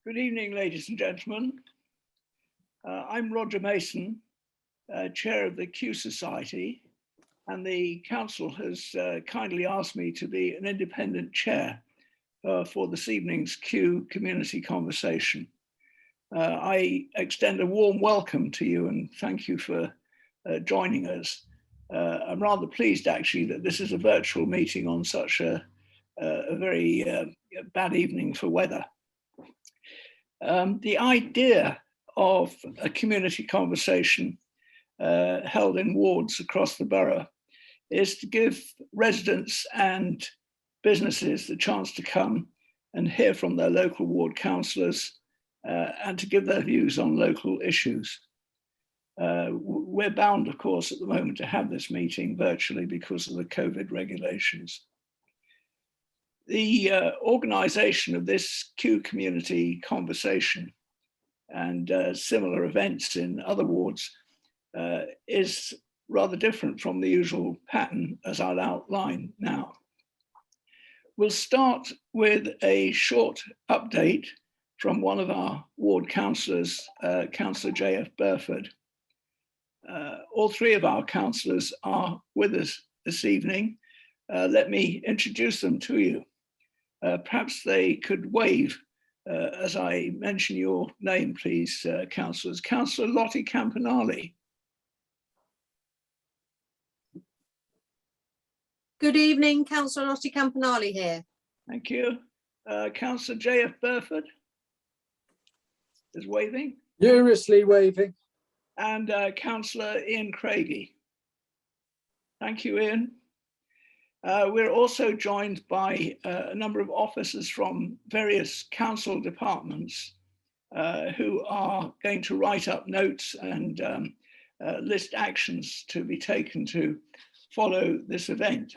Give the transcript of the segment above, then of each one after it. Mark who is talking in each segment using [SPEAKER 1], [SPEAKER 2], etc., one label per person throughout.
[SPEAKER 1] Good evening, ladies and gentlemen. I'm Roger Mason, Chair of the Kew Society, and the Council has kindly asked me to be an independent chair for this evening's Kew Community Conversation. I extend a warm welcome to you and thank you for joining us. I'm rather pleased actually that this is a virtual meeting on such a very bad evening for weather. The idea of a community conversation held in wards across the borough is to give residents and businesses the chance to come and hear from their local ward councillors and to give their views on local issues. We're bound, of course, at the moment to have this meeting virtually because of the COVID regulations. The organisation of this Kew Community Conversation and similar events in other wards is rather different from the usual pattern as I'll outline now. We'll start with a short update from one of our ward councillors, Councillor J.F. Burford. All three of our councillors are with us this evening. Let me introduce them to you. Perhaps they could wave as I mention your name, please, councillors. Councillor Lottie Campanale.
[SPEAKER 2] Good evening, Councillor Lottie Campanale here.
[SPEAKER 1] Thank you. Councillor J.F. Burford is waving.
[SPEAKER 3] Furiously waving.
[SPEAKER 1] And Councillor Ian Craigie. Thank you, Ian. We're also joined by a number of officers from various council departments who are going to write up notes and list actions to be taken to follow this event.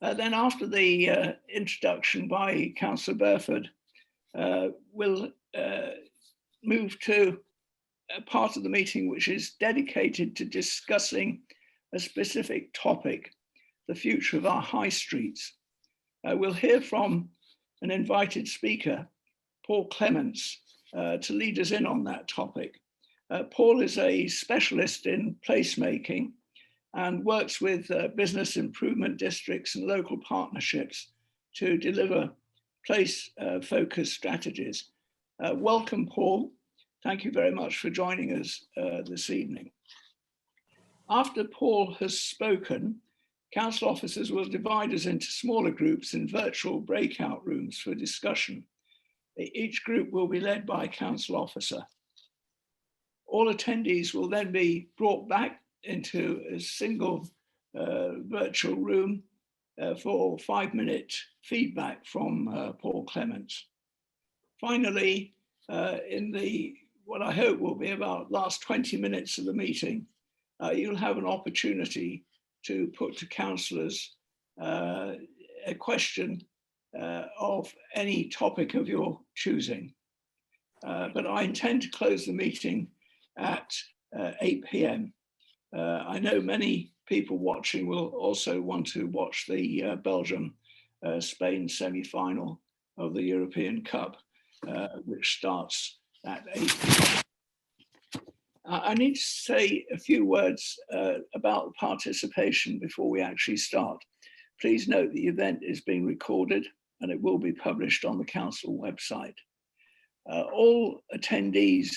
[SPEAKER 1] Then after the introduction by Councillor Burford, we'll move to a part of the meeting which is dedicated to discussing a specific topic, the future of our high streets. We'll hear from an invited speaker, Paul Clements, to lead us in on that topic. Paul is a specialist in placemaking and works with business improvement districts and local partnerships to deliver place-focused strategies. Welcome, Paul. Thank you very much for joining us this evening. After Paul has spoken, council officers will divide us into smaller groups in virtual breakout rooms for discussion. Each group will be led by a council officer. All attendees will then be brought back into a single virtual room for 5-minute feedback from Paul Clements. Finally, in the what I hope will be about last 20 minutes of the meeting, you'll have an opportunity to put to councillors a question of any topic of your choosing. But I intend to close the meeting at 8 p.m. I know many people watching will also want to watch the Belgium-Spain semi-final of the European Cup, which starts at 8 p.m. I need to say a few words about participation before we actually start. Please note the event is being recorded and it will be published on the council website. All attendees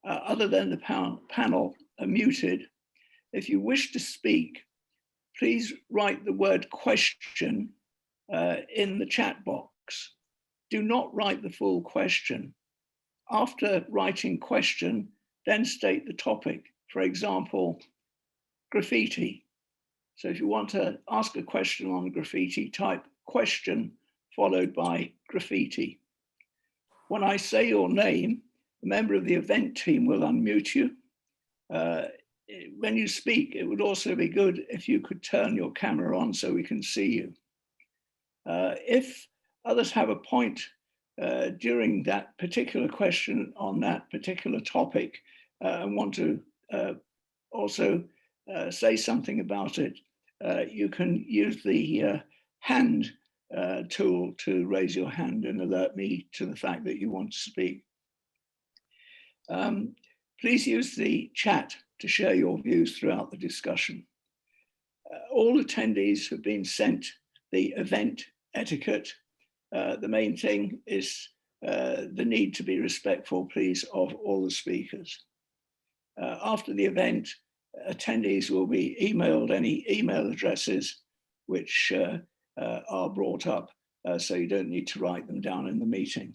[SPEAKER 1] other than the panel are muted. If you wish to speak, please write the word question in the chat box. Do not write the full question. After writing question, then state the topic. For example, graffiti. So if you want to ask a question on graffiti, type question followed by graffiti. When I say your name, a member of the event team will unmute you. When you speak, it would also be good if you could turn your camera on so we can see you. If others have a point during that particular question on that particular topic and want to also say something about it, you can use the hand tool to raise your hand and alert me to the fact that you want to speak. Please use the chat to share your views throughout the discussion. All attendees have been sent the event etiquette. The main thing is the need to be respectful, please, of all the speakers. After the event, attendees will be emailed any email addresses which are brought up, so you don't need to write them down in the meeting.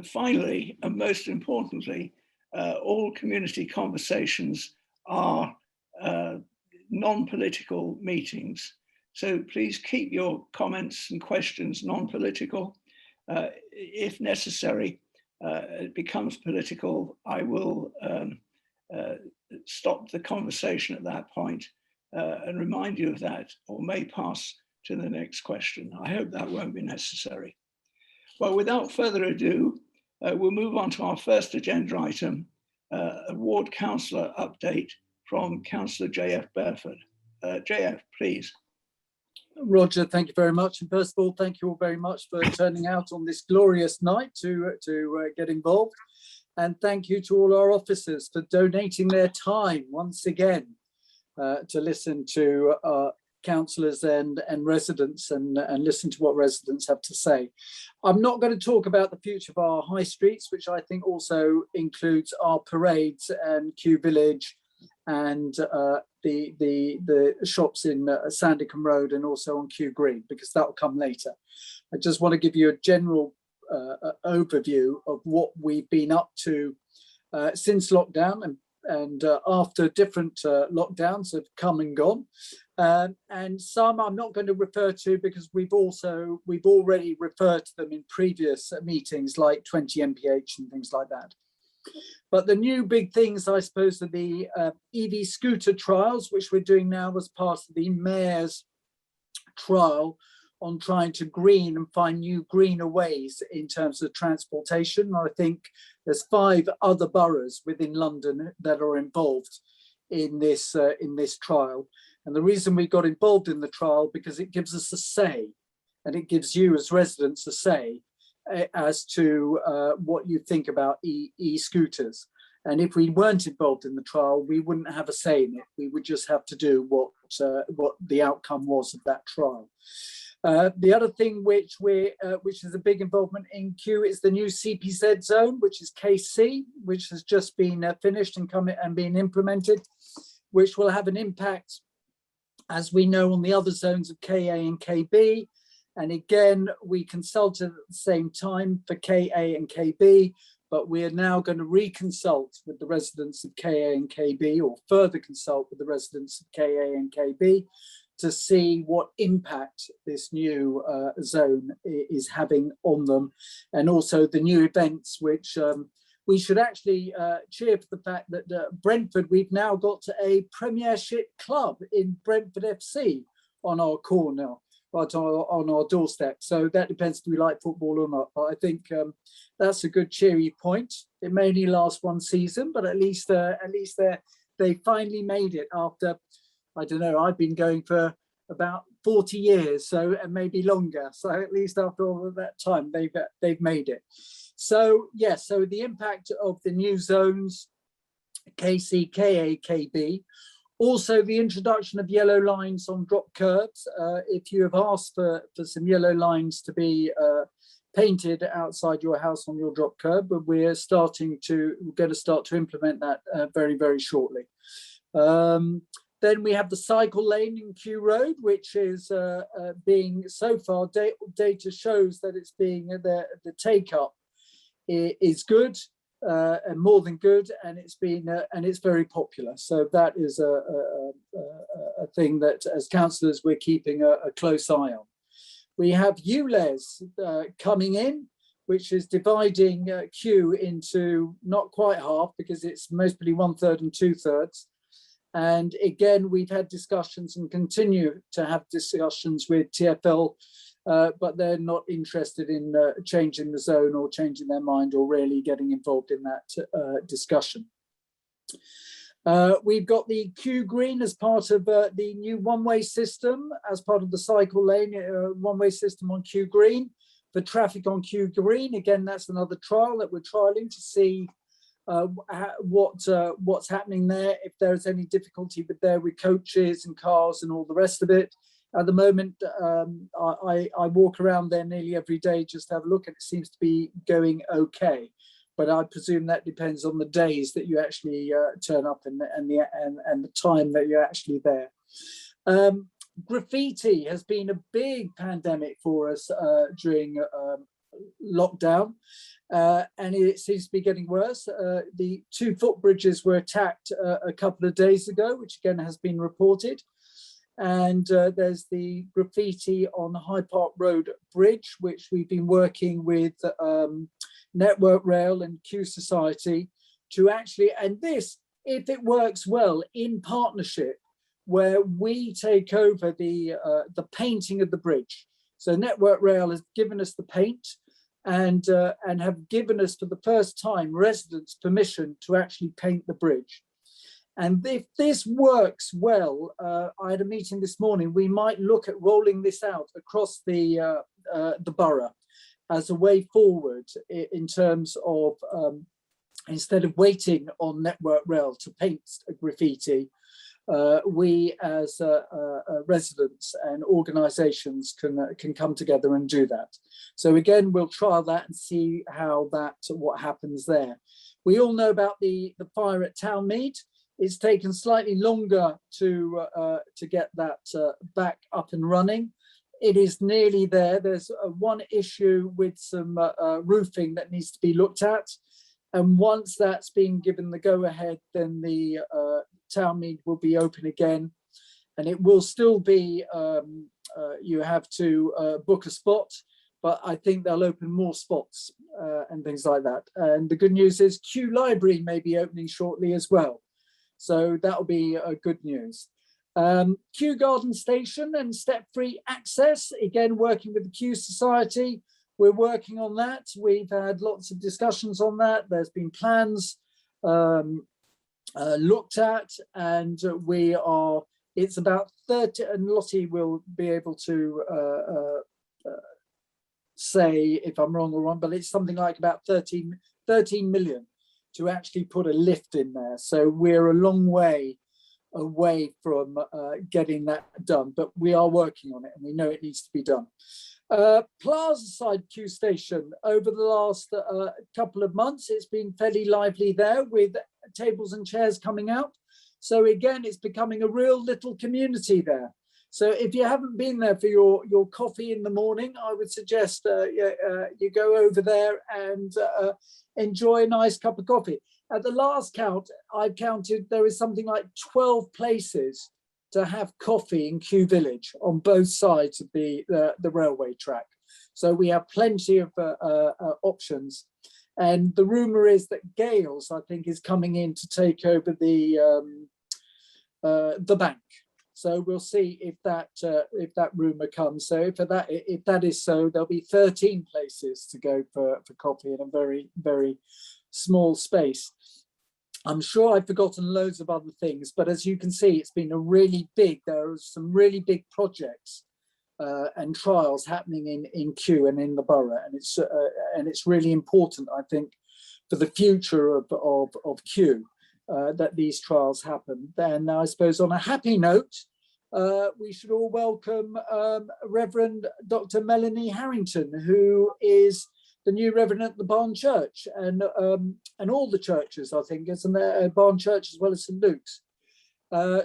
[SPEAKER 1] Finally, and most importantly, all community conversations are non-political meetings. So please keep your comments and questions non-political. If necessary, it becomes political, I will stop the conversation at that point and remind you of that, or may pass to the next question. I hope that won't be necessary. Well, without further ado, we'll move on to our first agenda item, a ward councillor update from Councillor J.F. Bedford. J.F., please.
[SPEAKER 3] Roger, thank you very much. And first of all, thank you all very much for turning out on this glorious night to get involved. And thank you to all our officers for donating their time once again to listen to councillors and residents and listen to what residents have to say. I'm not going to talk about the future of our high streets, which I think also includes our parades and Kew Village and the shops in Sandicombe Road and also on Kew Green, because that will come later. I just want to give you a general overview of what we've been up to since lockdown and after different lockdowns have come and gone. And some I'm not going to refer to because we've already referred to them in previous meetings like 20 MPH and things like that. But the new big things, I suppose, are the EV scooter trials, which we're doing now as part of the Mayor's trial on trying to green and find new greener ways in terms of transportation. I think there's 5 other boroughs within London that are involved in this trial. And the reason we got involved in the trial because it gives us a say, and it gives you as residents a say as to what you think about e-scooters. And if we weren't involved in the trial, we wouldn't have a say in it. We would just have to do what the outcome was of that trial. The other thing which is a big involvement in Kew is the new CPZ zone, which is KC, which has just been finished and been implemented, which will have an impact, as we know, on the other zones of KA and KB. And again, we consulted at the same time for KA and KB, but we are now going to reconsult with the residents of KA and KB, or further consult with the residents of KA and KB, to see what impact this new zone is having on them, and also the new events, which we should actually cheer for the fact that Brentford, we've now got a Premiership club in Brentford FC on our corner, right on our doorstep. So that depends if we like football or not. But I think that's a good cheery point. It may only last one season, but at least they finally made it after, I don't know, I've been going for about 40 years, so and maybe longer. So at least after all of that time, they've made it. So yes, so the impact of the new zones, KC, KA, KB, also the introduction of yellow lines on drop curbs. If you have asked for some yellow lines to be painted outside your house on your drop curb, but we're going to start to implement that very, very shortly. Then we have the cycle lane in Kew Road, which is being, so far, data shows that it's being, the take up is good and more than good, and it's very popular. So that is a thing that as councillors we're keeping a close eye on. We have ULEZ coming in, which is dividing Kew into not quite half, because it's mostly 1/3 and 2/3. And again, we've had discussions and continue to have discussions with TfL, but they're not interested in changing the zone or changing their mind or really getting involved in that discussion. We've got the Kew Green as part of the new one-way system, as part of the cycle lane, one-way system on Kew Green for traffic on Kew Green. Again, that's another trial that we're trialing to see what's happening there, if there's any difficulty with coaches and cars and all the rest of it. At the moment, I walk around there nearly every day just to have a look, and it seems to be going okay. But I presume that depends on the days that you actually turn up and the time that you're actually there. Graffiti has been a big pandemic for us during lockdown, and it seems to be getting worse. The 2 footbridges were attacked a couple of days ago, which again has been reported. And there's the graffiti on Hyde Park Road Bridge, which we've been working with Network Rail and Kew Society to actually, and this, if it works well, in partnership, where we take over the painting of the bridge. So Network Rail has given us the paint and have given us for the first time residents permission to actually paint the bridge. And if this works well, I had a meeting this morning, we might look at rolling this out across the borough as a way forward in terms of, instead of waiting on Network Rail to paint graffiti, we as residents and organisations can come together and do that. So again, we'll trial that and see what happens there. We all know about the fire at Townmead. It's taken slightly longer to get that back up and running. It is nearly there. There's one issue with some roofing that needs to be looked at. And once that's been given the go-ahead, then the Townmead will be open again. And it will still be, you have to book a spot, but I think they'll open more spots and things like that. And the good news is Kew Library may be opening shortly as well. So that'll be good news. Kew Garden Station and step-free access, again, working with the Kew Society. We're working on that. We've had lots of discussions on that. There's been plans looked at, and it's about 30, and Lottie will be able to say if I'm wrong or wrong, but it's something like about 13 million to actually put a lift in there. So we're a long way away from getting that done, but we are working on it and we know it needs to be done. Plaza side Kew Station, over the last couple of months, it's been fairly lively there with tables and chairs coming out. So again, it's becoming a real little community there. So if you haven't been there for your coffee in the morning, I would suggest you go over there and enjoy a nice cup of coffee. At the last count, I counted there is something like 12 places to have coffee in Kew Village on both sides of the railway track. So we have plenty of options. And the rumour is that Gales, I think, is coming in to take over the bank. So we'll see if that rumour comes. So if that is so, there'll be 13 places to go for coffee in a very, very small space. I'm sure I've forgotten loads of other things, but as you can see, it's been a really big, there are some really big projects and trials happening in Kew and in the borough. And it's really important, I think, for the future of Kew that these trials happen. Then I suppose on a happy note, we should all welcome Reverend Dr. Melanie Harrington, who is the new Reverend at the Barn Church and all the churches, I think, isn't there? Barn Church as well as St. Luke's.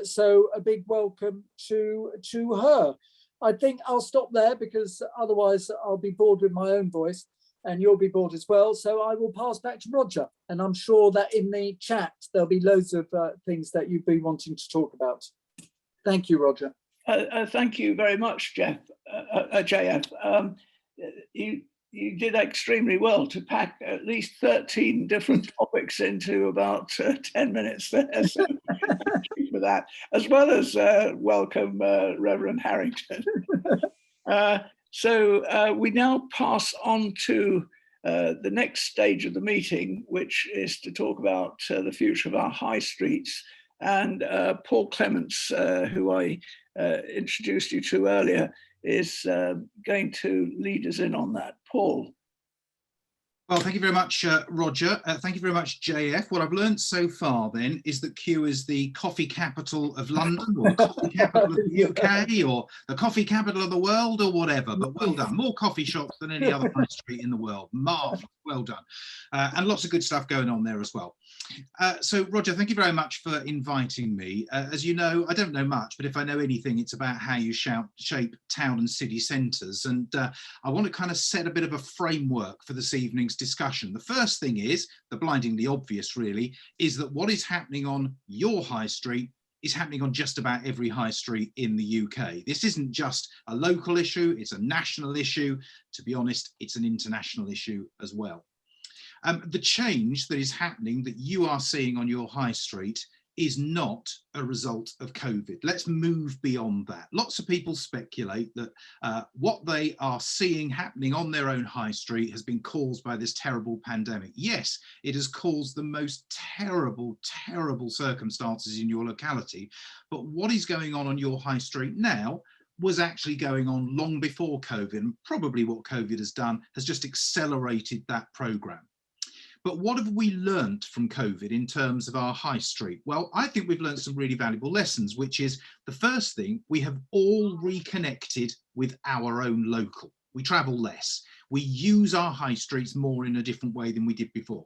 [SPEAKER 3] So a big welcome to her. I think I'll stop there because otherwise I'll be bored with my own voice and you'll be bored as well. So I will pass back to Roger. And I'm sure that in the chat, there'll be loads of things that you'd be wanting to talk about. Thank you, Roger.
[SPEAKER 1] Thank you very much, JF. You did extremely well to pack at least 13 different topics into about 10 minutes there. So thank you for that, as well as welcome Reverend Harrington. So we now pass on to the next stage of the meeting, which is to talk about the future of our high streets And Paul Clements, who I introduced you to earlier, is going to lead us in on that. Paul.
[SPEAKER 4] Well, thank you very much, Roger. Thank you very much, JF. What I've learned so far then is that Kew is the coffee capital of London, or the coffee capital of the UK, or the coffee capital of the world, or whatever. But well done. More coffee shops than any other high street in the world. Marvellous. Well done. And lots of good stuff going on there as well. So, Roger, thank you very much for inviting me. As you know, I don't know much, but if I know anything, it's about how you shape town and city centres. And I want to kind of set a bit of a framework for this evening's discussion. The first thing is, the blindingly obvious really, is that what is happening on your high street is happening on just about every high street in the UK. This isn't just a local issue, it's a national issue. To be honest, it's an international issue as well. The change that is happening that you are seeing on your high street is not a result of COVID. Let's move beyond that. Lots of people speculate that what they are seeing happening on their own high street has been caused by this terrible pandemic. Yes, it has caused the most terrible, terrible circumstances in your locality. But what is going on your high street now was actually going on long before COVID. And probably what COVID has done has just accelerated that programme. But what have we learned from COVID in terms of our high street? Well, I think we've learned some really valuable lessons, which is the first thing, we have all reconnected with our own local. We travel less. We use our high streets more in a different way than we did before.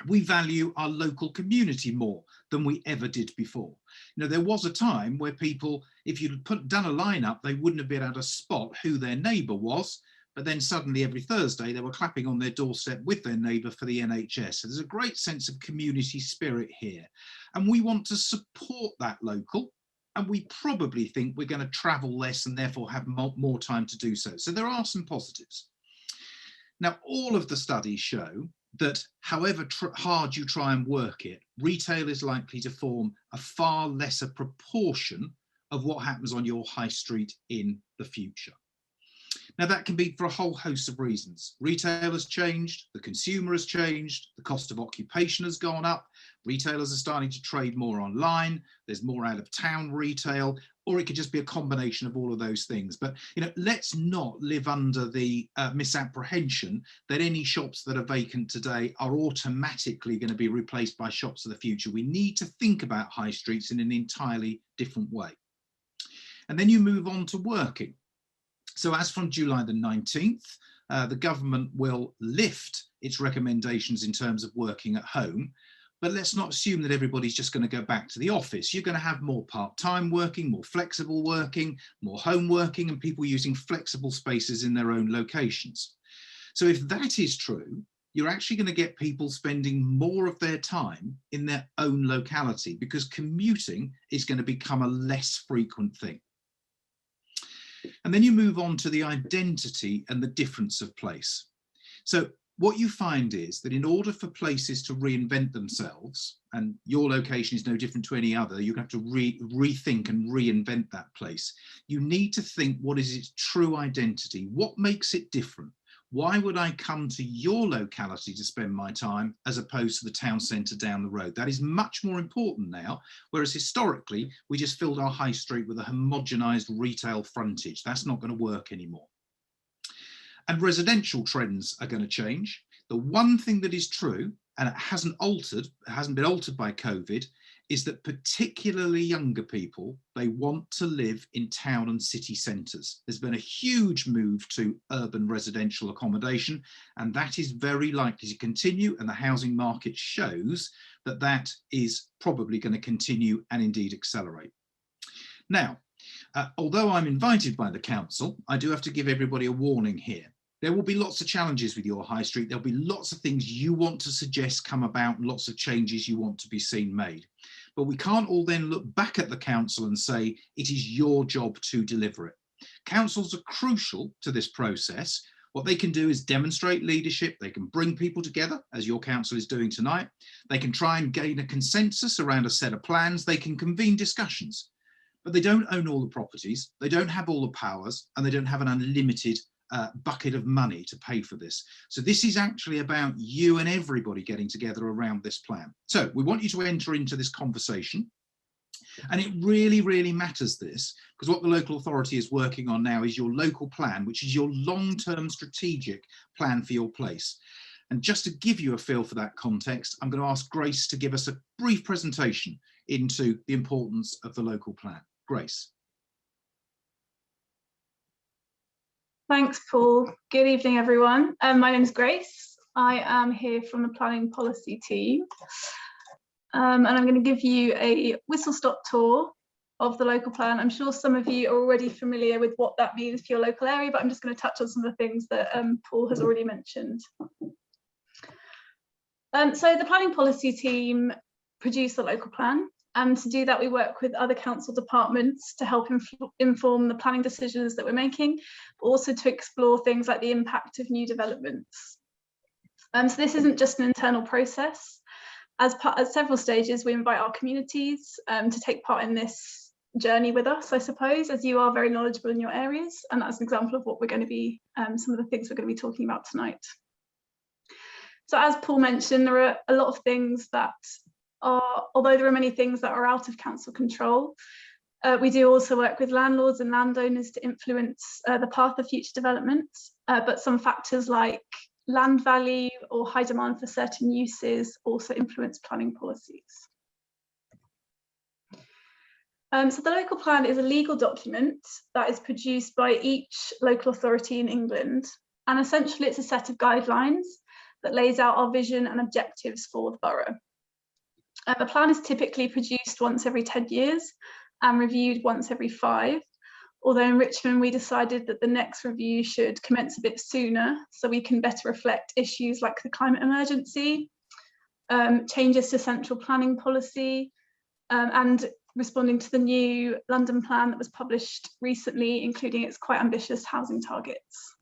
[SPEAKER 4] We value our local community more than we ever did before. You know, there was a time where people, if you'd done a lineup, they wouldn't have been able to spot who their neighbour was. But then suddenly every Thursday they were clapping on their doorstep with their neighbour for the NHS. So there's a great sense of community spirit here. And we want to support that local. And we probably think we're going to travel less and therefore have more time to do so. So there are some positives. Now, all of the studies show that however hard you try and work it, retail is likely to form a far lesser proportion of what happens on your high street in the future. Now, that can be for a whole host of reasons. Retail has changed, the consumer has changed, the cost of occupation has gone up, retailers are starting to trade more online, there's more out of town retail, or it could just be a combination of all of those things. But, you know, let's not live under the misapprehension that any shops that are vacant today are automatically going to be replaced by shops of the future. We need to think about high streets in an entirely different way. And then you move on to working. So as from July the 19th, the government will lift its recommendations in terms of working at home. But let's not assume that everybody's just going to go back to the office. You're going to have more part-time working, more flexible working, more home working, and people using flexible spaces in their own locations. So if that is true, you're actually going to get people spending more of their time in their own locality because commuting is going to become a less frequent thing. And then you move on to the identity and the difference of place. So what you find is that in order for places to reinvent themselves, and your location is no different to any other, you're going to have to rethink and reinvent that place. You need to think, what is its true identity? What makes it different? Why would I come to your locality to spend my time as opposed to the town centre down the road? That is much more important now, whereas historically we just filled our high street with a homogenised retail frontage. That's not going to work anymore. And residential trends are going to change. The one thing that is true, and it hasn't been altered by COVID, is that particularly younger people, they want to live in town and city centres. There's been a huge move to urban residential accommodation, and that is very likely to continue, and the housing market shows that that is probably going to continue and indeed accelerate. Now, although I'm invited by the council, I do have to give everybody a warning here. There will be lots of challenges with your high street. There'll be lots of things you want to suggest come about and lots of changes you want to be seen made. But we can't all then look back at the council and say it is your job to deliver it. Councils are crucial to this process. What they can do is demonstrate leadership. They can bring people together, as your council is doing tonight. They can try and gain a consensus around a set of plans. They can convene discussions, but they don't own all the properties. They don't have all the powers, and they don't have an unlimited bucket of money to pay for this. So this is actually about you and everybody getting together around this plan. So we want you to enter into this conversation. And it really, really matters this, because what the local authority is working on now is your local plan, which is your long-term strategic plan for your place. And just to give you a feel for that context, I'm going to ask Grace to give us a brief presentation into the importance of the local plan. Grace.
[SPEAKER 5] Thanks, Paul. Good evening, everyone. My name is Grace. I am here from the planning policy team. And I'm going to give you a whistle-stop tour of the local plan. I'm sure some of you are already familiar with what that means for your local area, but I'm just going to touch on some of the things that Paul has already mentioned. So the planning policy team produced the local plan, and to do that we work with other council departments to help inform the planning decisions that we're making, but also to explore things like the impact of new developments. So this isn't just an internal process. As several stages, we invite our communities to take part in this journey with us, I suppose, as you are very knowledgeable in your areas, and that's an example of what we're going to be, some of the things we're going to be talking about tonight. So as Paul mentioned, there are a lot of things that are, although there are many things that are out of council control, we do also work with landlords and landowners to influence the path of future development, but some factors like land value or high demand for certain uses also influence planning policies. So the local plan is a legal document that is produced by each local authority in England, and essentially it's a set of guidelines that lays out our vision and objectives for the borough. The plan is typically produced once every 10 years and reviewed once every 5. Although in Richmond, we decided that the next review should commence a bit sooner so we can better reflect issues like the climate emergency, changes to central planning policy, and responding to the new London plan that was published recently, including its quite ambitious housing targets.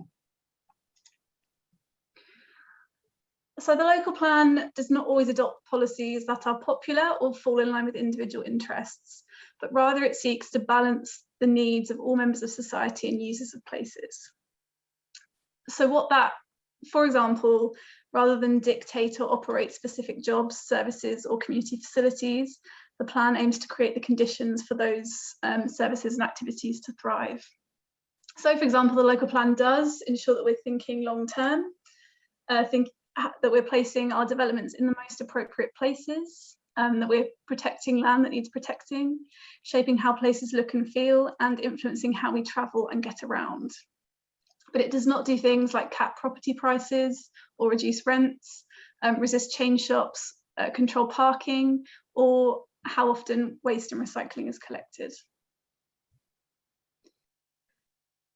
[SPEAKER 5] So the local plan does not always adopt policies that are popular or fall in line with individual interests, but rather it seeks to balance the needs of all members of society and users of places. So what that, for example, rather than dictate or operate specific jobs, services or community facilities, the plan aims to create the conditions for those services and activities to thrive. So for example, the local plan does ensure that we're thinking long term, that we're placing our developments in the most appropriate places, that we're protecting land that needs protecting, shaping how places look and feel, and influencing how we travel and get around. But it does not do things like cap property prices or reduce rents, resist chain shops, control parking, or how often waste and recycling is collected.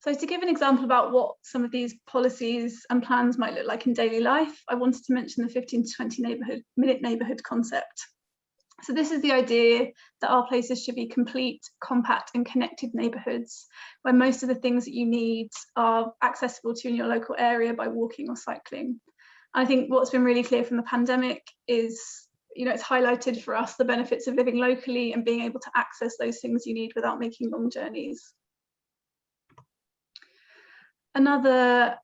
[SPEAKER 5] So to give an example about what some of these policies and plans might look like in daily life, I wanted to mention the 15 to 20-minute neighbourhood concept. So this is the idea that our places should be complete, compact and connected neighbourhoods where most of the things that you need are accessible to you in your local area by walking or cycling. And I think what's been really clear from the pandemic is, it's highlighted for us the benefits of living locally and being able to access those things you need without making long journeys. Another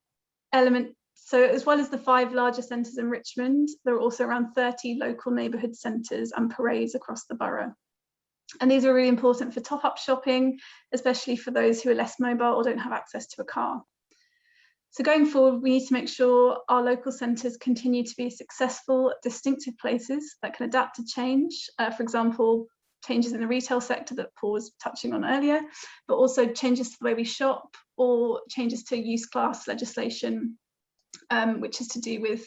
[SPEAKER 5] element, so as well as the 5 larger centres in Richmond, there are also around 30 local neighbourhood centres and parades across the borough. And these are really important for top-up shopping, especially for those who are less mobile or don't have access to a car. So going forward, we need to make sure our local centres continue to be successful, distinctive places that can adapt to change. For example, changes in the retail sector that Paul was touching on earlier, but also changes to the way we shop or changes to use class legislation, which is to do with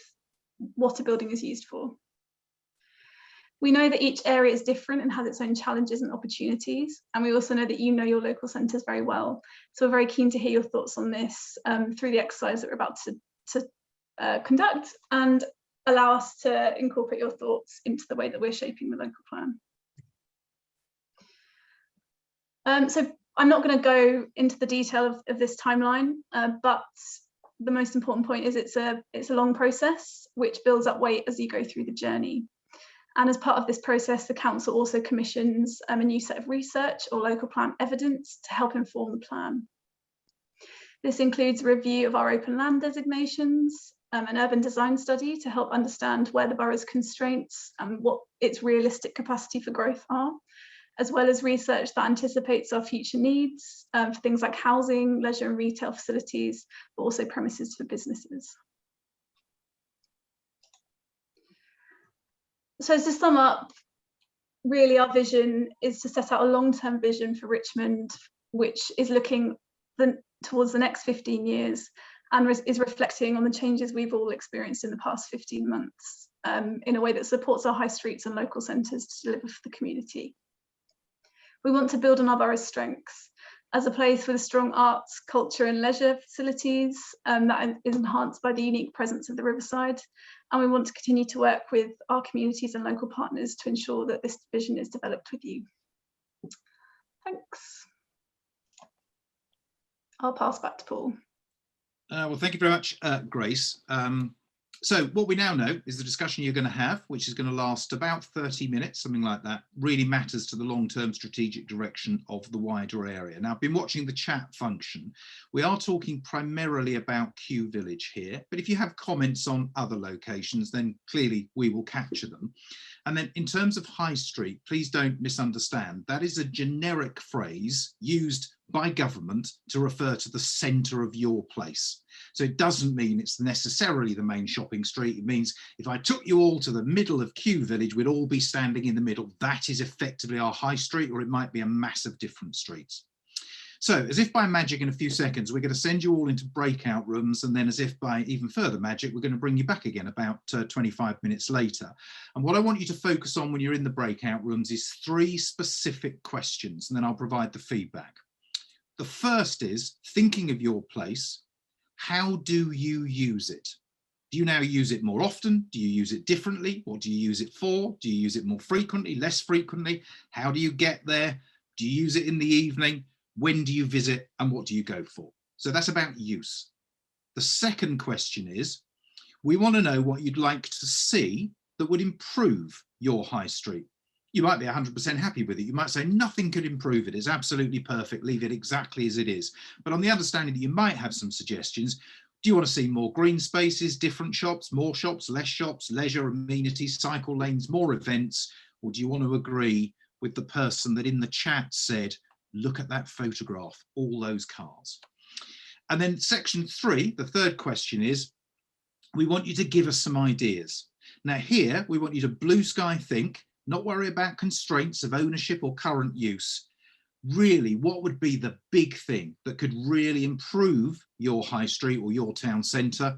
[SPEAKER 5] what a building is used for. We know that each area is different and has its own challenges and opportunities, and we also know that you know your local centres very well. So we're very keen to hear your thoughts on this through the exercise that we're about to conduct, and allow us to incorporate your thoughts into the way that we're shaping the local plan. So I'm not going to go into the detail of this timeline, but the most important point is it's a long process which builds up weight as you go through the journey. And as part of this process, the council also commissions a new set of research or local plan evidence to help inform the plan. This includes a review of our open land designations, an urban design study to help understand where the borough's constraints and what its realistic capacity for growth are, as well as research that anticipates our future needs for things like housing, leisure and retail facilities, but also premises for businesses. So to sum up, really our vision is to set out a long-term vision for Richmond, which is looking towards the next 15 years and is reflecting on the changes we've all experienced in the past 15 months in a way that supports our high streets and local centres to deliver for the community. We want to build on our borough's strengths as a place with strong arts, culture and leisure facilities that is enhanced by the unique presence of the Riverside. And we want to continue to work with our communities and local partners to ensure that this vision is developed with you. Thanks. I'll pass back to Paul.
[SPEAKER 4] Well, thank you very much, Grace. So what we now know is the discussion you're going to have, which is going to last about 30 minutes, something like that, really matters to the long-term strategic direction of the wider area. Now, I've been watching the chat function. We are talking primarily about Kew Village here, but if you have comments on other locations, then clearly we will capture them. And then in terms of High Street, please don't misunderstand. That is a generic phrase used by government to refer to the centre of your place. So it doesn't mean it's necessarily the main shopping street. It means if I took you all to the middle of Kew Village, we'd all be standing in the middle. That is effectively our high street, or it might be a mass of different streets. So as if by magic, in a few seconds, we're going to send you all into breakout rooms. And then as if by even further magic, we're going to bring you back again about 25 minutes later. And what I want you to focus on when you're in the breakout rooms is 3 specific questions, and then I'll provide the feedback. The first is thinking of your place. How do you use it? Do you now use it more often? Do you use it differently? What do you use it for? Do you use it more frequently, less frequently? How do you get there? Do you use it in the evening? When do you visit and what do you go for? So that's about use. The second question is, we want to know what you'd like to see that would improve your high street. You might be 100% happy with it. You might say nothing could improve it. It's absolutely perfect. Leave it exactly as it is. But on the understanding that you might have some suggestions, do you want to see more green spaces, different shops, more shops, less shops, leisure amenities, cycle lanes, more events? Or do you want to agree with the person that in the chat said, look at that photograph, all those cars? And then section 3, the third question is, we want you to give us some ideas. Now here, we want you to blue sky think, not worry about constraints of ownership or current use. Really, what would be the big thing that could really improve your high street or your town centre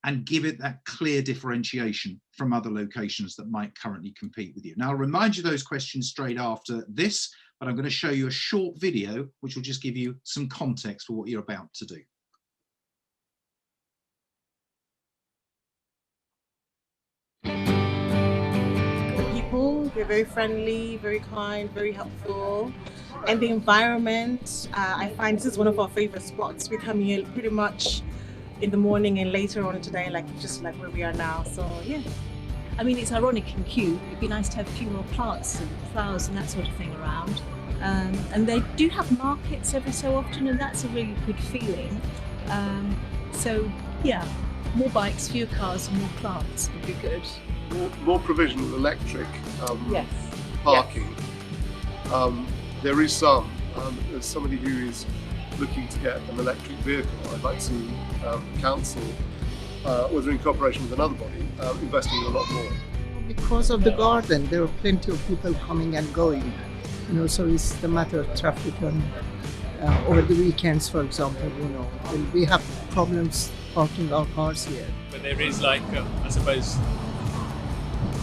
[SPEAKER 4] and give it that clear differentiation from other locations that might currently compete with you? Now, I'll remind you those questions straight after this, but I'm going to show you a short video which will just give you some context for what you're about to do.
[SPEAKER 6] They're very friendly, very kind, very helpful. And the environment, I find this is one of our favorite spots. We come here pretty much in the morning and later on today, just like where we are now. So yeah.
[SPEAKER 7] I mean, it's ironic in Kew. It'd be nice to have a few more plants and flowers and that sort of thing around. And they do have markets every so often, and that's a really good feeling. So yeah, more bikes, fewer cars and more plants would be good.
[SPEAKER 8] More provision of electric
[SPEAKER 6] Yes.
[SPEAKER 8] parking. Yes. There is some. As somebody who is looking to get an electric vehicle, I'd like to see council, whether in cooperation with another body, investing a lot more.
[SPEAKER 9] Because of the garden, there are plenty of people coming and going. So it's the matter of traffic on over the weekends, for example. We have problems parking our cars here.
[SPEAKER 10] But there is I suppose,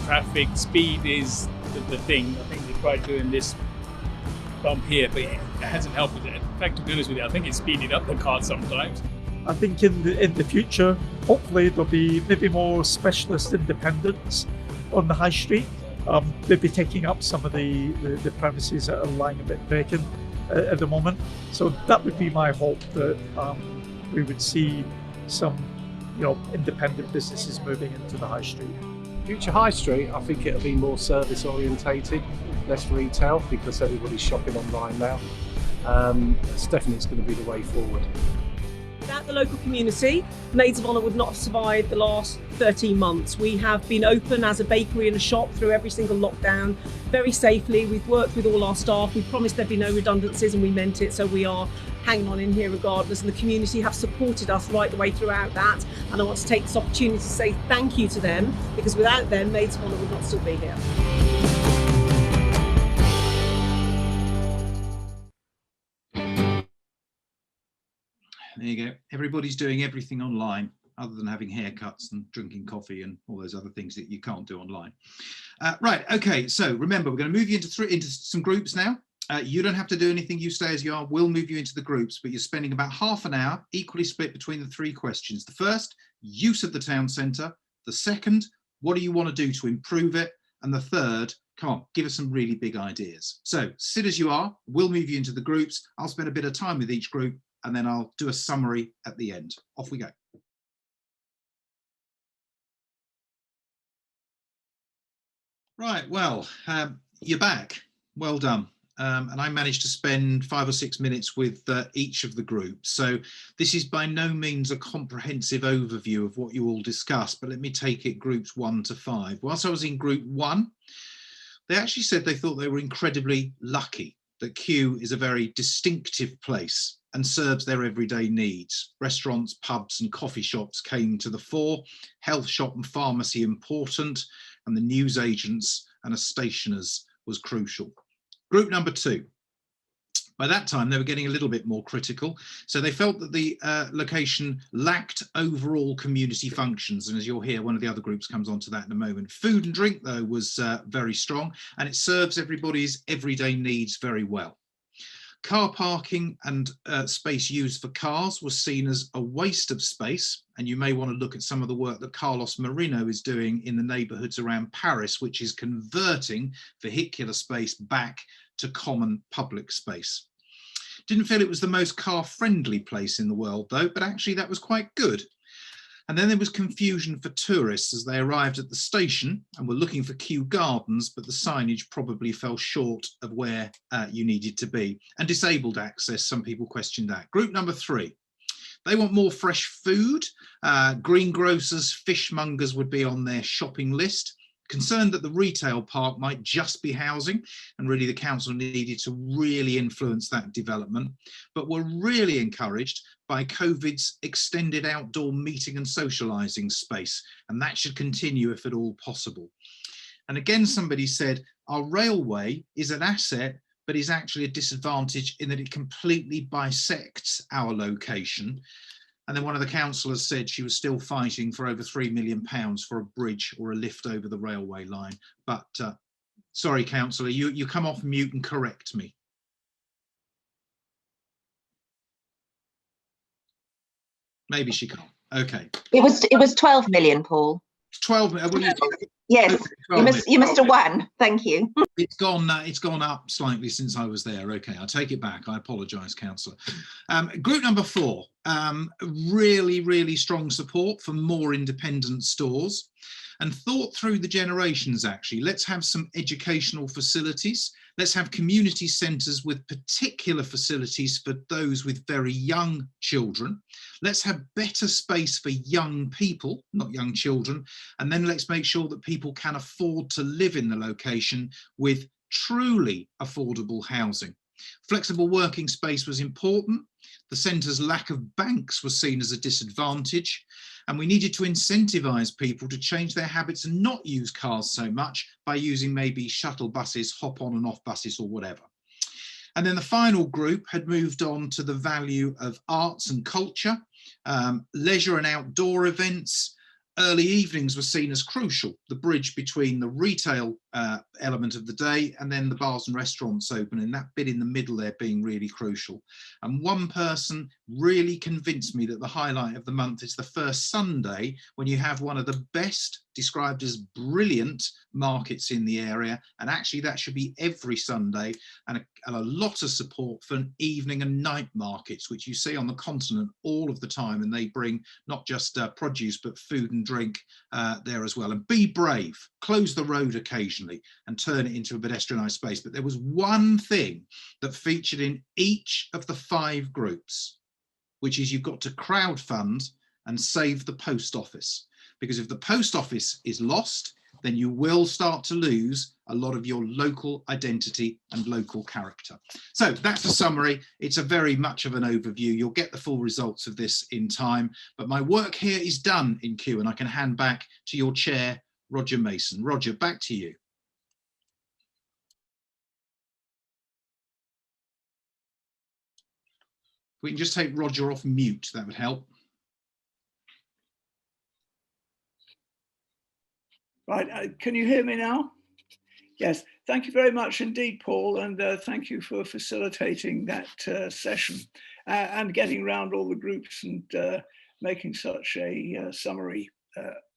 [SPEAKER 10] traffic speed is the thing. I think they tried doing this bump here, but it hasn't helped with it. In fact, to be honest with you, I think it's speeded up the car sometimes.
[SPEAKER 11] I think in the future, hopefully there'll be maybe more specialist independents on the high street, maybe taking up some of the premises that are lying a bit vacant at the moment. So that would be my hope, that we would see some independent businesses moving into the high street.
[SPEAKER 12] Future high street, I think it'll be more service orientated, less retail, because everybody's shopping online now. It's definitely going to be the way forward.
[SPEAKER 13] Without the local community, Maids of Honour would not have survived the last 13 months. We have been open as a bakery and a shop through every single lockdown, very safely. We've worked with all our staff. We promised there'd be no redundancies, and we meant it, so we are hanging on in here regardless, and the community have supported us right the way throughout that. And I want to take this opportunity to say thank you to them, because without them, Maids of Honour would not still be here.
[SPEAKER 4] There you go. Everybody's doing everything online other than having haircuts and drinking coffee and all those other things that you can't do online. Right, okay, so remember, we're going to move you into some groups now. You don't have to do anything, you stay as you are. We'll move you into the groups, but you're spending about half an hour equally split between the three questions. The first, use of the town centre. The second, what do you want to do to improve it? And the third, come on, give us some really big ideas. So sit as you are, we'll move you into the groups. I'll spend a bit of time with each group, and then I'll do a summary at the end. Off we go. Right, well, you're back. Well done. And I managed to spend 5 or 6 minutes with each of the groups. So this is by no means a comprehensive overview of what you all discussed, but let me take it groups 1 to 5. Whilst I was in group 1, they actually said they thought they were incredibly lucky that Kew is a very distinctive place and serves their everyday needs. Restaurants, pubs and coffee shops came to the fore, health shop and pharmacy important, and the newsagents and a stationers was crucial. Group number 2. By that time, they were getting a little bit more critical. So they felt that the location lacked overall community functions. And as you'll hear, one of the other groups comes on to that in a moment. Food and drink, though, was very strong, and it serves everybody's everyday needs very well. Car parking and space used for cars was seen as a waste of space. And you may want to look at some of the work that Carlos Marino is doing in the neighbourhoods around Paris, which is converting vehicular space back to common public space. Didn't feel it was the most car-friendly place in the world, though, but actually that was quite good. And then there was confusion for tourists as they arrived at the station and were looking for Kew Gardens, but the signage probably fell short of where you needed to be. And disabled access, some people questioned that. Group number 3, they want more fresh food. Greengrocers, fishmongers would be on their shopping list. Concerned that the retail park might just be housing, and really the council needed to really influence that development, but were really encouraged by COVID's extended outdoor meeting and socialising space, and that should continue if at all possible. And again, somebody said, our railway is an asset, but is actually a disadvantage in that it completely bisects our location. And then one of the councillors said she was still fighting for over £3 million for a bridge or a lift over the railway line. But sorry, councillor, you come off mute and correct me. Maybe she can't. Okay.
[SPEAKER 14] It was 12 million, Paul.
[SPEAKER 4] 12 million. Well,
[SPEAKER 14] yes, you must have won. Thank you.
[SPEAKER 4] It's gone up slightly since I was there. Okay, I'll take it back. I apologise, councillor. Group number 4, really strong support for more independent stores, and thought through the generations. Actually, let's have some educational facilities. Let's have community centres with particular facilities for those with very young children. Let's have better space for young people, not young children. And then let's make sure that people can afford to live in the location with truly affordable housing. Flexible working space was important. The centre's lack of banks was seen as a disadvantage. And we needed to incentivise people to change their habits and not use cars so much by using maybe shuttle buses, hop on and off buses or whatever. And then the final group had moved on to the value of arts and culture, leisure and outdoor events. Early evenings were seen as crucial, the bridge between the retail element of the day and then the bars and restaurants open, and that bit in the middle there being really crucial. And one person really convinced me that the highlight of the month is the first Sunday, when you have one of the best, described as brilliant, markets in the area, and actually that should be every Sunday, and a lot of support for evening and night markets, which you see on the continent all of the time, and they bring not just produce but food and drink there as well. And be brave, close the road occasionally and turn it into a pedestrianised space. But there was one thing that featured in each of the 5 groups, which is you've got to crowdfund and save the post office. Because if the post office is lost, then you will start to lose a lot of your local identity and local character. So that's a summary. It's a very much of an overview. You'll get the full results of this in time, but my work here is done in Kew, and I can hand back to your chair, Roger Mason. Roger, back to you. We can just take Roger off mute, that would help.
[SPEAKER 1] Right, can you hear me now? Yes, thank you very much indeed, Paul, and thank you for facilitating that session and getting around all the groups and making such a summary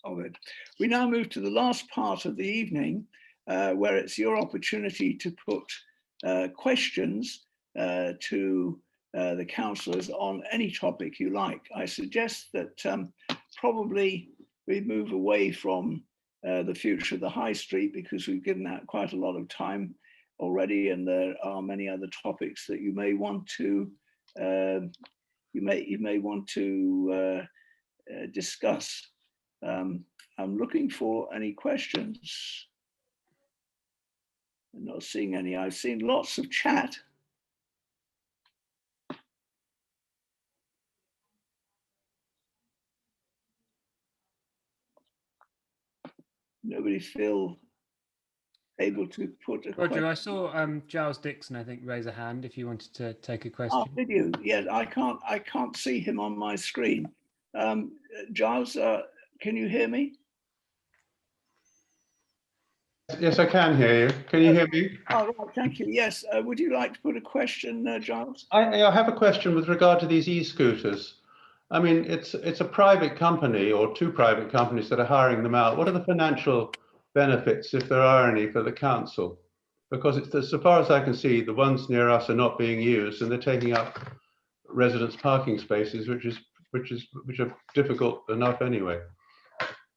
[SPEAKER 1] of it. We now move to the last part of the evening, where it's your opportunity to put questions to the councillors on any topic you like. I suggest that probably we move away from the future of the high street, because we've given that quite a lot of time already, and there are many other topics that you may want to discuss. I'm looking for any questions. I'm not seeing any. I've seen lots of chat. Nobody feel able to put a
[SPEAKER 15] Roger,
[SPEAKER 1] question.
[SPEAKER 15] I saw Giles Dixon, I think, raise a hand if you wanted to take a question.
[SPEAKER 1] Oh, did you? Yeah, I can't see him on my screen. Giles, can you hear me?
[SPEAKER 16] Yes, I can hear you. Can you hear me?
[SPEAKER 1] Oh, right, thank you. Yes. Would you like to put a question, Giles?
[SPEAKER 16] I have a question with regard to these e-scooters. I mean, it's a private company or two private companies that are hiring them out. What are the financial benefits, if there are any, for the council? Because it's, so far as I can see, the ones near us are not being used, and they're taking up residents' parking spaces, which are difficult enough anyway.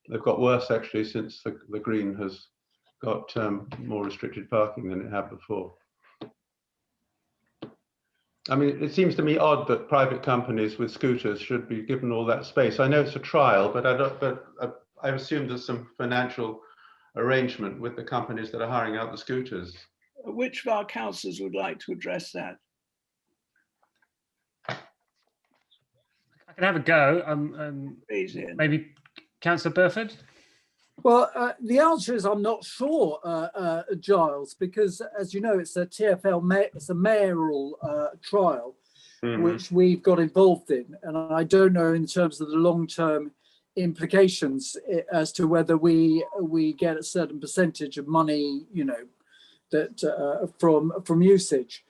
[SPEAKER 16] They've got worse actually since the Green has got more restricted parking than it had before. I mean, it seems to me odd that private companies with scooters should be given all that space. I know it's a trial, but I've assumed there's some financial arrangement with the companies that are hiring out the scooters.
[SPEAKER 1] Which of our councillors would like to address that?
[SPEAKER 15] I can have a go.
[SPEAKER 1] Please, Ian.
[SPEAKER 15] Maybe Councillor Burford?
[SPEAKER 3] Well, the answer is I'm not sure, Giles, because as you know, it's a TfL, it's a mayoral trial, which we've got involved in. And I don't know in terms of the long-term implications as to whether we get a certain percentage of money, you know, that from usage.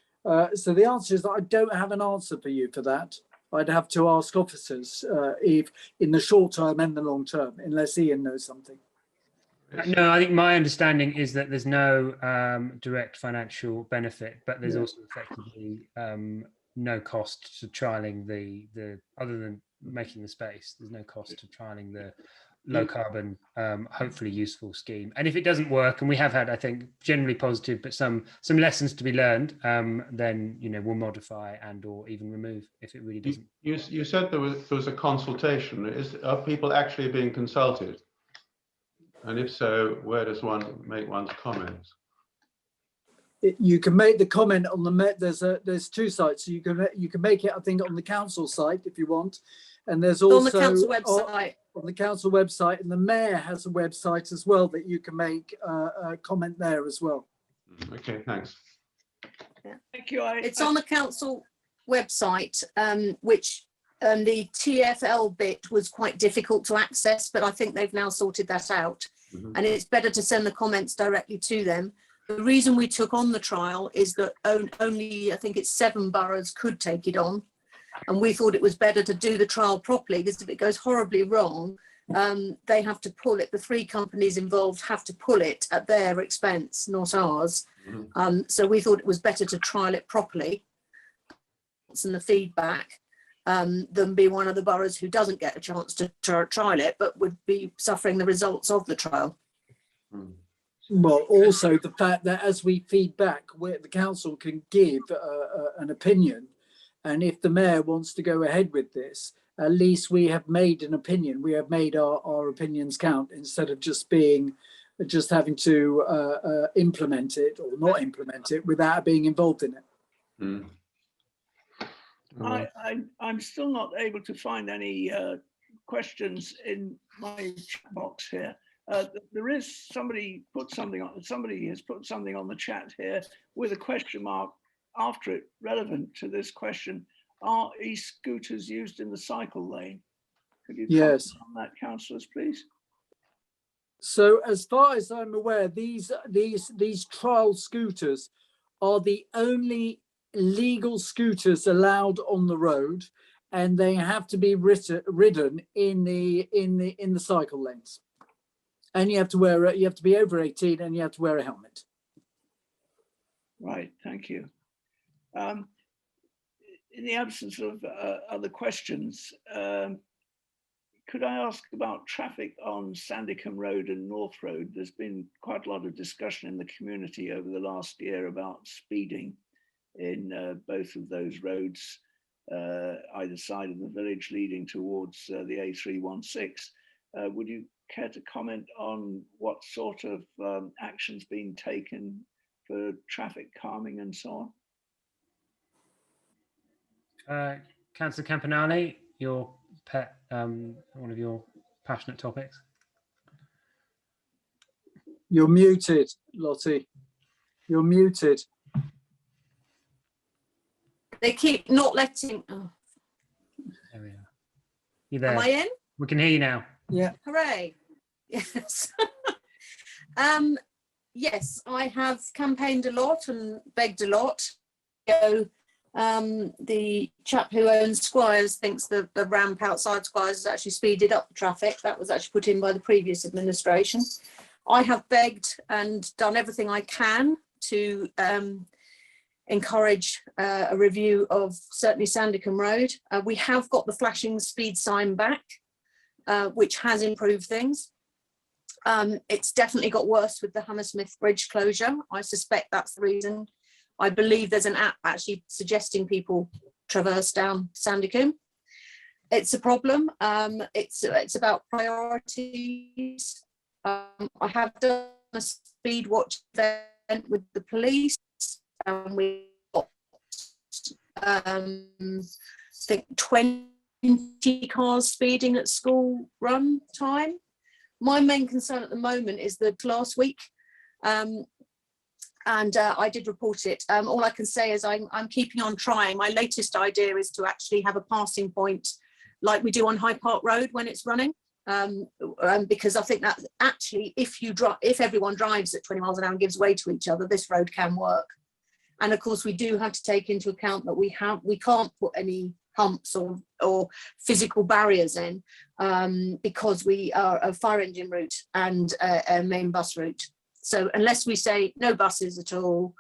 [SPEAKER 3] So the answer is that I don't have an answer for you for that. I'd have to ask officers if in the short term and the long term, unless Ian knows something.
[SPEAKER 15] No, I think my understanding is that there's no direct financial benefit, but there's also effectively no cost to trialing the other than making the space. There's no cost to trialing the low carbon, hopefully useful scheme. And if it doesn't work, and we have had, I think, generally positive, but some lessons to be learned, then we'll modify and or even remove if it really doesn't.
[SPEAKER 16] You said there was a consultation. Are people actually being consulted? And if so, where does one make one's comments?
[SPEAKER 3] You can make the comment on the there's two sites. So you can make it, I think, on the council site if you want, and there's also
[SPEAKER 2] on the council website.
[SPEAKER 3] On the council website, and the mayor has a website as well that you can make a comment there as well.
[SPEAKER 16] Okay, thanks.
[SPEAKER 2] Yeah.
[SPEAKER 1] Thank you.
[SPEAKER 2] It's on the council website, which the TfL bit was quite difficult to access, but I think they've now sorted that out. And it's better to send the comments directly to them. The reason we took on the trial is that only, I think it's 7 boroughs could take it on. And we thought it was better to do the trial properly, because if it goes horribly wrong, they have to pull it. The 3 companies involved have to pull it at their expense, not ours. So we thought it was better to trial it properly and the feedback than be one of the boroughs who doesn't get a chance to trial it, but would be suffering the results of the trial.
[SPEAKER 3] Well, also the fact that as we feed back, where the council can give an opinion, And if the mayor wants to go ahead with this, at least we have made an opinion. We have made our opinions count instead of just having to implement it or not implement it without being involved in it.
[SPEAKER 16] Mm.
[SPEAKER 1] I'm still not able to find any questions in my chat box here. There is somebody has put something on the chat here with a question mark after it relevant to this question. Are e-scooters used in the cycle lane? Could you comment on that, councillors, please?
[SPEAKER 3] So as far as I'm aware, these trial scooters are the only legal scooters allowed on the road, and they have to be ridden in the cycle lanes. And you have to be over 18 and you have to wear a helmet.
[SPEAKER 1] Right, thank you. In the absence of other questions, could I ask about traffic on Sandicombe Road and North Road? There's been quite a lot of discussion in the community over the last year about speeding in both of those roads, either side of the village leading towards the A316. Would you care to comment on what sort of actions being taken for traffic calming and so
[SPEAKER 15] on? Councillor Campanale, your pet, one of your passionate topics.
[SPEAKER 3] You're muted, Lottie. You're muted.
[SPEAKER 2] They keep not letting. Oh.
[SPEAKER 15] There we are. You there?
[SPEAKER 2] Am I in?
[SPEAKER 15] We can hear you now.
[SPEAKER 3] Yeah.
[SPEAKER 2] Hooray! Yes. Yes, I have campaigned a lot and begged a lot. So, the chap who owns Squires thinks the ramp outside Squires has actually speeded up the traffic. That was actually put in by the previous administration. I have begged and done everything I can to encourage a review of certainly Sandicombe Road. We have got the flashing speed sign back, which has improved things. It's definitely got worse with the Hammersmith Bridge closure. I suspect that's the reason. I believe there's an app actually suggesting people traverse down Sandicombe. It's a problem. It's about priorities. I have done a speed watch event with the police, and we got I think 20 cars speeding at school run time. My main concern at the moment is that last week, and I did report it. All I can say is I'm keeping on trying. My latest idea is to actually have a passing point like we do on High Park Road when it's running. Because I think that actually if everyone drives at 20 miles an hour and gives way to each other, this road can work. And of course we do have to take into account that we can't put any humps or physical barriers in because we are a fire engine route and a main bus route. So unless we say no buses at all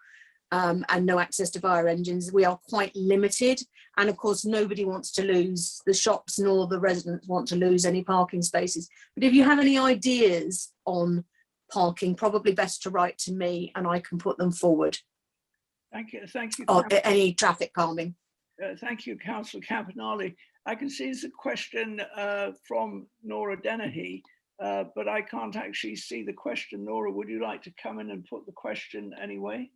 [SPEAKER 2] and no access to fire engines, we are quite limited. And of course, nobody wants to lose, the shops nor the residents want to lose any parking spaces. But if you have any ideas on parking, probably best to write to me and I can put them forward.
[SPEAKER 1] Thank you. Thank you.
[SPEAKER 2] Or any traffic calming.
[SPEAKER 1] Thank you, Councillor Campanale. I can see there's a question from Nora Dennehy, but I can't actually see the question. Nora, would you like to come in and put the question anyway?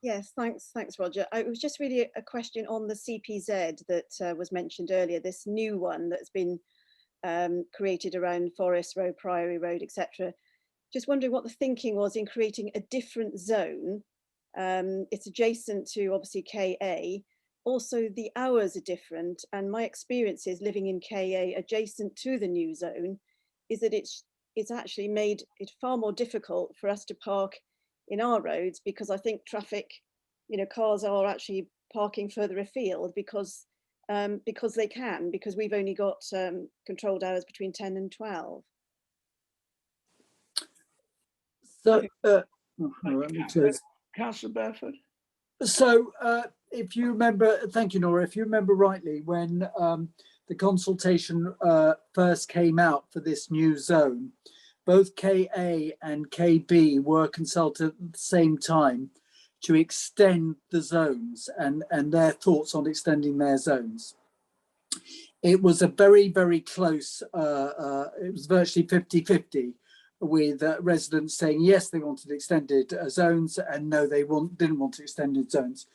[SPEAKER 17] Yes, thanks, Roger. It was just really a question on the CPZ that was mentioned earlier, this new one that's been created around Forest Road, Priory Road, etc. Just wondering what the thinking was in creating a different zone. It's adjacent to obviously KA. Also, the hours are different, and my experience is living in KA adjacent to the new zone is that it's actually made it far more difficult for us to park in our roads, because I think traffic, cars are actually parking further afield because they can, because we've only got controlled hours between 10 and 12.
[SPEAKER 3] So,
[SPEAKER 1] Councillor Burford.
[SPEAKER 3] So if you remember, thank you, Nora, if you remember rightly, when the consultation first came out for this new zone, both KA and KB were consulted at the same time to extend the zones and their thoughts on extending their zones. It was a very, very close, it was virtually 50-50, with residents saying yes, they wanted extended zones, and no, they didn't want extended zones.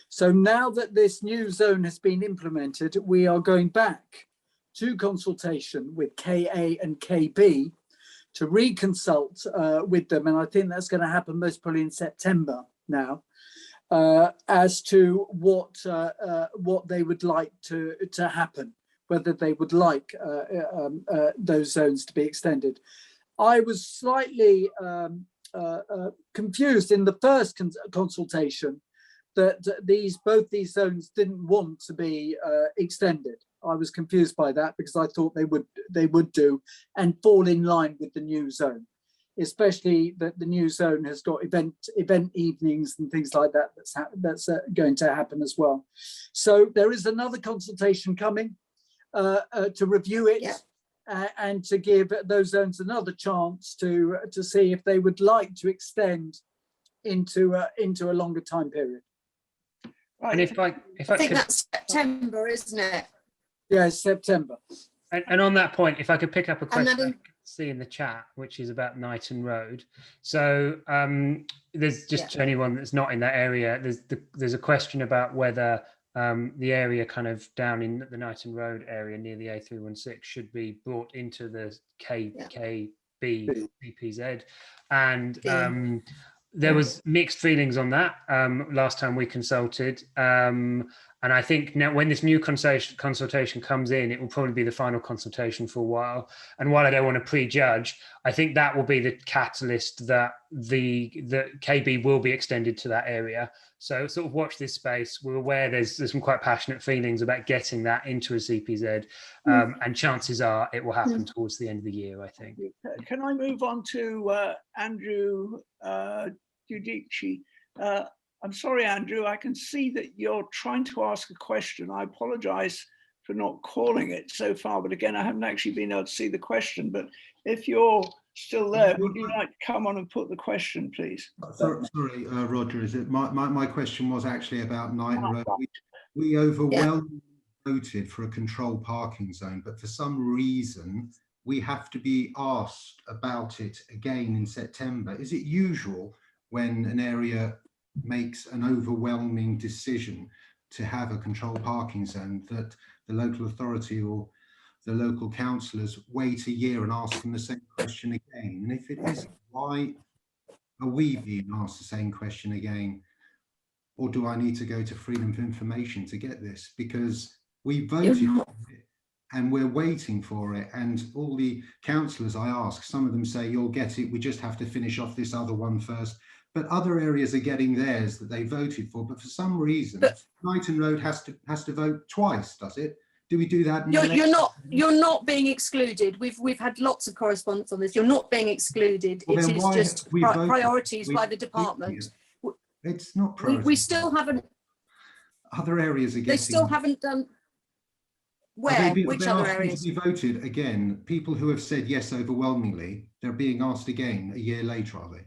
[SPEAKER 3] So now that this new zone has been implemented, we are going back to consultation with KA and KB to reconsult with them. And I think that's going to happen most probably in September now, as to what they would like to happen, whether they would like those zones to be extended. I was slightly confused in the first consultation that both these zones didn't want to be extended. I was confused by that because I thought they would do and fall in line with the new zone, especially that the new zone has got event evenings and things like that. That's going to happen as well. So there is another consultation coming to review it. Yeah. And to give those zones another chance to see if they would like to extend into a longer time period.
[SPEAKER 15] Right. And if I
[SPEAKER 2] think that's September, isn't it?
[SPEAKER 3] Yeah, it's September.
[SPEAKER 15] And on that point, if I could pick up a question I can see in the chat, which is about Knighton Road. So there's just to anyone that's not in that area, there's a question about whether the area kind of down in the Knighton Road area near the A316 should be brought into the KB CPZ. And there was mixed feelings on that last time we consulted. And I think now when this new consultation comes in, it will probably be the final consultation for a while. And while I don't want to prejudge, I think that will be the catalyst that the KB will be extended to that area. So sort of watch this space. We're aware there's some quite passionate feelings about getting that into a CPZ, and chances are it will happen towards the end of the year, I think.
[SPEAKER 1] Can I move on to Andrew Giudici? I'm sorry, Andrew, I can see that you're trying to ask a question. I apologize for not calling it so far, but again, I haven't actually been able to see the question. But if you're still there, would you like to come on and put the question, please?
[SPEAKER 4] Sorry, Roger, is it my question was actually about Knighton Road. We overwhelmingly voted for a controlled parking zone, but for some reason, we have to be asked about it again in September. Is it usual when an area makes an overwhelming decision to have a controlled parking zone that the local authority or the local councillors wait a year and ask them the same question again? And if it is, why are we being asked the same question again? Or do I need to go to Freedom of Information to get this? Because we voted for it and we're waiting for it. And all the councillors I ask, some of them say, you'll get it, we just have to finish off this other one first. But other areas are getting theirs that they voted for. But for some reason, Knighton Road has to vote twice, does it? Do we do that?
[SPEAKER 2] You're not being excluded. We've had lots of correspondence on this. You're not being excluded. Well, it is just priorities by the department.
[SPEAKER 4] It's not priorities.
[SPEAKER 2] We still haven't.
[SPEAKER 4] Other areas are getting.
[SPEAKER 2] They still haven't done. Where? Which other areas?
[SPEAKER 4] To be voted again. People who have said yes overwhelmingly, they're being asked again a year later, are they?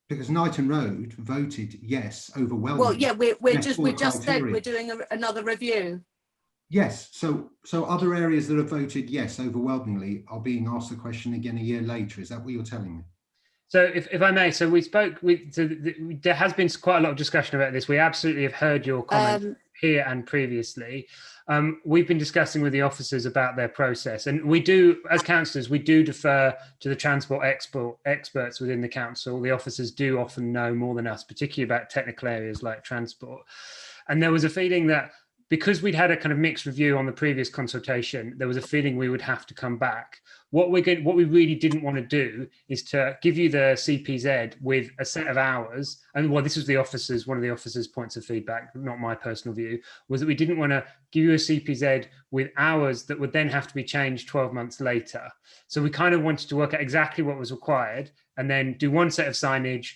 [SPEAKER 4] Because Knighton Road voted yes overwhelmingly.
[SPEAKER 2] Well, yeah, we just said we're doing another review.
[SPEAKER 4] Yes, so other areas that have voted yes overwhelmingly are being asked the question again a year later. Is that what you're telling me?
[SPEAKER 15] So if I may, so we spoke there has been quite a lot of discussion about this. We absolutely have heard your comments here and previously. We've been discussing with the officers about their process, and we do, as councillors, we do defer to the transport experts within the council. The officers do often know more than us, particularly about technical areas like transport. And there was a feeling that because we'd had a kind of mixed review on the previous consultation, there was a feeling we would have to come back. What we really didn't want to do is to give you the CPZ with a set of hours. And well, this was one of the officers' points of feedback, not my personal view, was that we didn't want to give you a CPZ with hours that would then have to be changed 12 months later. So we kind of wanted to work out exactly what was required and then do one set of signage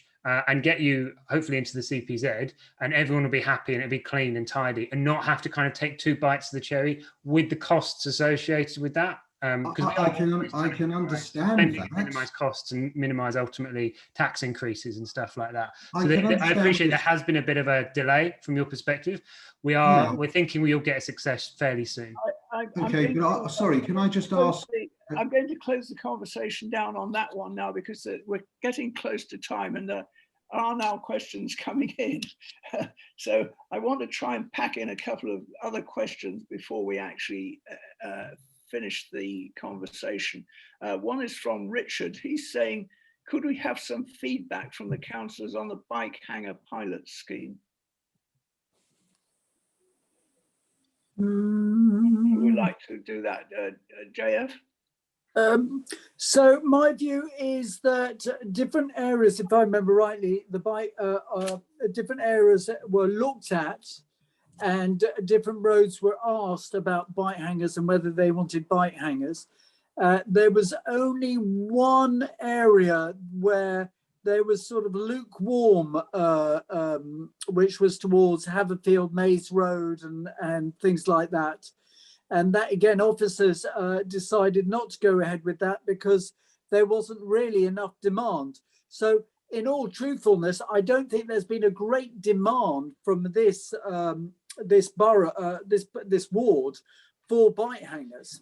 [SPEAKER 15] and get you hopefully into the CPZ, and everyone will be happy and it'll be clean and tidy and not have to kind of take two bites of the cherry with the costs associated with that. Because
[SPEAKER 18] I can understand that.
[SPEAKER 15] Minimise costs and minimise ultimately tax increases and stuff like that.
[SPEAKER 18] I
[SPEAKER 15] So
[SPEAKER 18] can
[SPEAKER 15] I
[SPEAKER 18] understand
[SPEAKER 15] appreciate there
[SPEAKER 18] this.
[SPEAKER 15] has been a bit of a delay from your perspective.
[SPEAKER 18] Yeah.
[SPEAKER 15] We're thinking we'll get a success fairly soon.
[SPEAKER 18] Okay, but sorry, can I just ask?
[SPEAKER 1] I'm going to close the conversation down on that one now, because we're getting close to time and there are now questions coming in. So I want to try and pack in a couple of other questions before we actually finish the conversation. One is from Richard. He's saying, could we have some feedback from the councillors on the bike hanger pilot scheme? Who would like to do that? JF?
[SPEAKER 3] So my view is that different areas, if I remember rightly, the bike different areas were looked at, and different roads were asked about bike hangers and whether they wanted bike hangers. There was only one area where there was sort of lukewarm, which was towards Haverfield Maze Road and things like that. And that, again, officers decided not to go ahead with that because there wasn't really enough demand. So in all truthfulness, I don't think there's been a great demand from this this borough, this ward, for bike hangers.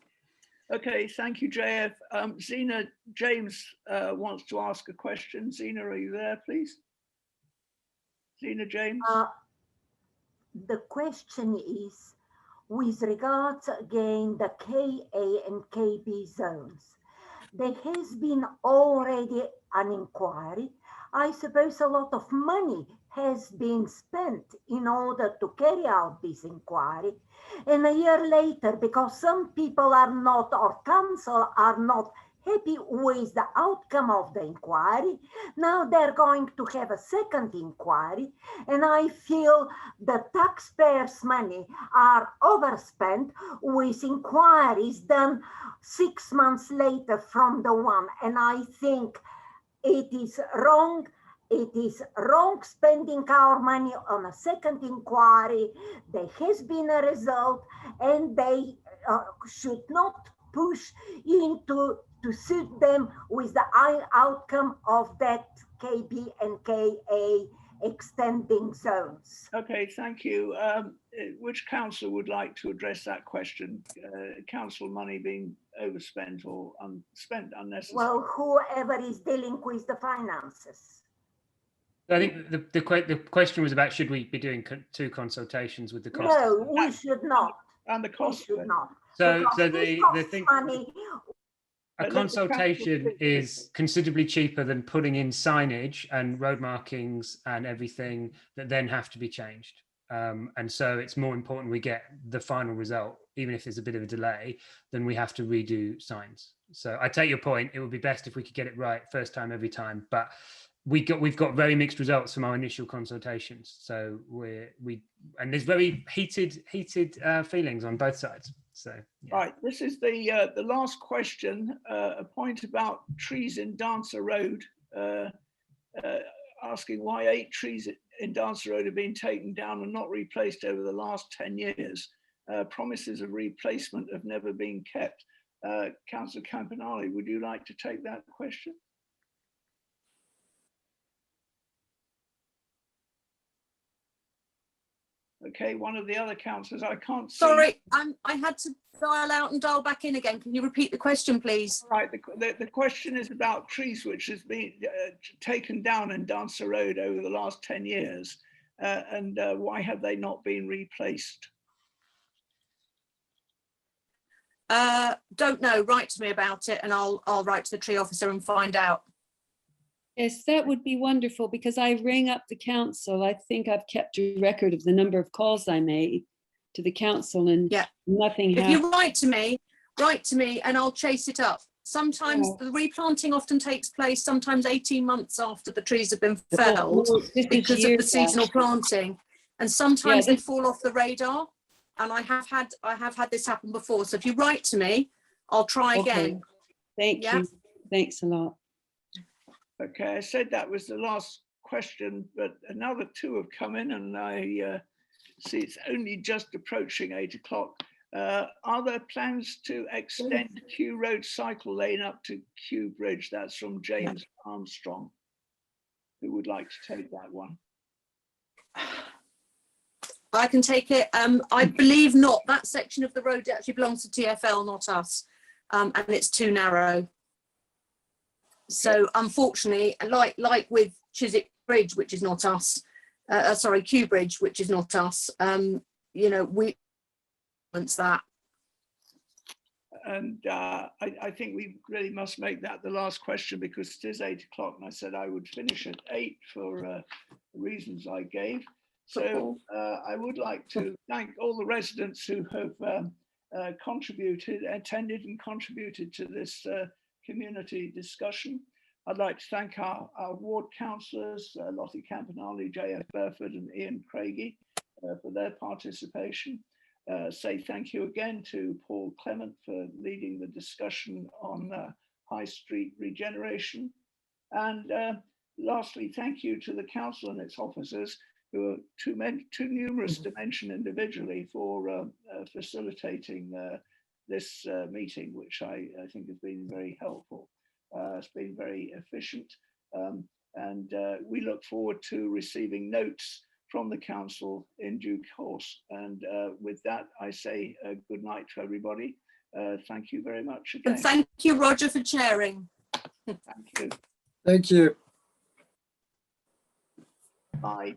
[SPEAKER 1] Okay, thank you, JF. Zena James wants to ask a question. Zena, are you there, please? Zena James.
[SPEAKER 19] The question is, with regards again the KA and KB zones, there has been already an inquiry. I suppose a lot of money has been spent in order to carry out this inquiry. And a year later, because some people are not, or council are not happy with the outcome of the inquiry, now they're going to have a second inquiry. And I feel the taxpayers' money are overspent with inquiries done 6 months later from the one. And I think it is wrong. It is wrong spending our money on a second inquiry. There has been a result, and they should not push into to suit them with the outcome of that KB and KA extending zones.
[SPEAKER 1] Okay, thank you. Which councillor would like to address that question? Council money being overspent or spent unnecessarily?
[SPEAKER 19] Well, whoever is dealing with the finances.
[SPEAKER 15] I think the question was about, should we be doing two consultations with the cost?
[SPEAKER 19] No, we should not.
[SPEAKER 1] And the cost
[SPEAKER 19] should not.
[SPEAKER 15] So the thing,
[SPEAKER 19] money.
[SPEAKER 15] a consultation is considerably cheaper than putting in signage and road markings and everything that then have to be changed. And so it's more important we get the final result, even if there's a bit of a delay, then we have to redo signs. So I take your point. It would be best if we could get it right first time every time, but we've got very mixed results from our initial consultations. So and there's very heated feelings on both sides. So
[SPEAKER 1] yeah. Right, this is the last question. A point about trees in Dancer Road, asking why 8 trees in Dancer Road have been taken down and not replaced over the last 10 years. Promises of replacement have never been kept. Councillor Campanale, would you like to take that question? Okay, one of the other councillors, I can't see.
[SPEAKER 2] Sorry, I had to dial out and dial back in again. Can you repeat the question, please?
[SPEAKER 1] Right, the question is about trees which has been taken down in Dancer Road over the last 10 years, and why have they not been replaced?
[SPEAKER 2] Don't know. Write to me about it, and I'll write to the tree officer and find out.
[SPEAKER 20] Yes, that would be wonderful, because I rang up the council. I think I've kept a record of the number of calls I made to the council, and nothing happened.
[SPEAKER 2] If you write to me and I'll chase it up. Sometimes the replanting often takes place sometimes 18 months after the trees have been felled because of the seasonal planting, and sometimes they fall off the radar. And I have had this happen before. So if you write to me, I'll try again.
[SPEAKER 20] Thank you. Thanks a lot.
[SPEAKER 1] Okay, I said that was the last question, but another 2 have come in, and I see it's only just approaching 8 o'clock. Are there plans to extend Kew Road cycle lane up to Kew Bridge? That's from James Armstrong. Who would like to take that one?
[SPEAKER 2] I can take it. I believe not. That section of the road actually belongs to TfL, not us, and it's too narrow. So unfortunately, like with Chiswick Bridge, which is not us, sorry, Kew Bridge, which is not us, you know, we want that.
[SPEAKER 1] And I think we really must make that the last question, because it is 8 o'clock and I said I would finish at 8 for reasons I gave. So I would like to thank all the residents who have contributed, attended and contributed to this community discussion. I'd like to thank our ward councillors, Lottie Campanale, J.F. Burford and Ian Craigie for their participation. Say thank you again to Paul Clement for leading the discussion on High Street regeneration. And lastly, thank you to the council and its officers who are too numerous to mention individually for facilitating this meeting, which I think has been very helpful. It's been very efficient. And we look forward to receiving notes from the council in due course. And with that, I say good night to everybody. Thank you very much again.
[SPEAKER 2] And thank you, Roger, for chairing.
[SPEAKER 1] Thank you.
[SPEAKER 3] Thank you.
[SPEAKER 1] Bye.